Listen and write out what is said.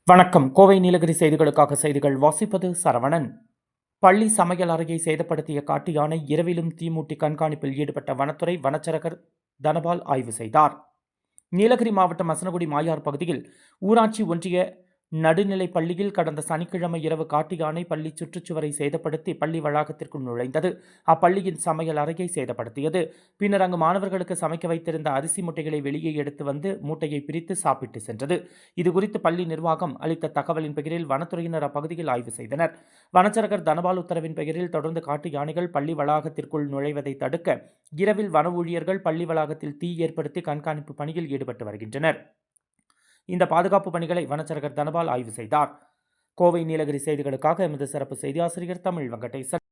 வணக்கம். கோவை நீலகிரி செய்திகளுக்காக செய்திகள் வாசிப்பது சரவணன். பள்ளி சமையல் அறையை சேதப்படுத்திய காட்டு யானை இரவிலும் தீமூட்டி கண்காணிப்பில் ஈடுபட்ட வனத்துறை வனச்சரகர் தனபால் ஆய்வு செய்தார். நீலகிரி மாவட்டம் மசனகுடி மாயார் பகுதியில் ஊராட்சி ஒன்றிய நடுநிலைப் பள்ளியில் கடந்த சனிக்கிழமை இரவு காட்டு யானை பள்ளி சுற்றுச்சுவரை சேதப்படுத்தி பள்ளி வளாகத்திற்குள் நுழைந்தது. அப்பள்ளியின் சமையல் அறையை சேதப்படுத்தியது. பின்னர் அங்கு மாணவர்களுக்கு சமைக்க வைத்திருந்த அரிசி மூட்டைகளை வெளியே எடுத்து வந்து மூட்டையை பிரித்து சாப்பிட்டு சென்றது. இதுகுறித்து பள்ளி நிர்வாகம் அளித்த தகவலின் பெயரில் வனத்துறையினர் அப்பகுதியில் ஆய்வு செய்தனர். வனச்சரகர் தனபால் உத்தரவின் பெயரில் தொடர்ந்து காட்டு யானைகள் பள்ளி வளாகத்திற்குள் நுழைவதை தடுக்க இரவில் வன ஊழியர்கள் பள்ளி வளாகத்தில் தீ ஏற்படுத்தி கண்காணிப்பு பணியில் ஈடுபட்டு வருகின்றனர். இந்த பாதுகாப்பு பணிகளை வனச்சரகர் தனபால் ஆய்வு செய்தார். கோவை நீலகிரி செய்திகளுக்காக எமது சிறப்பு செய்தி ஆசிரியர் தமிழ் வெங்கடேசன்.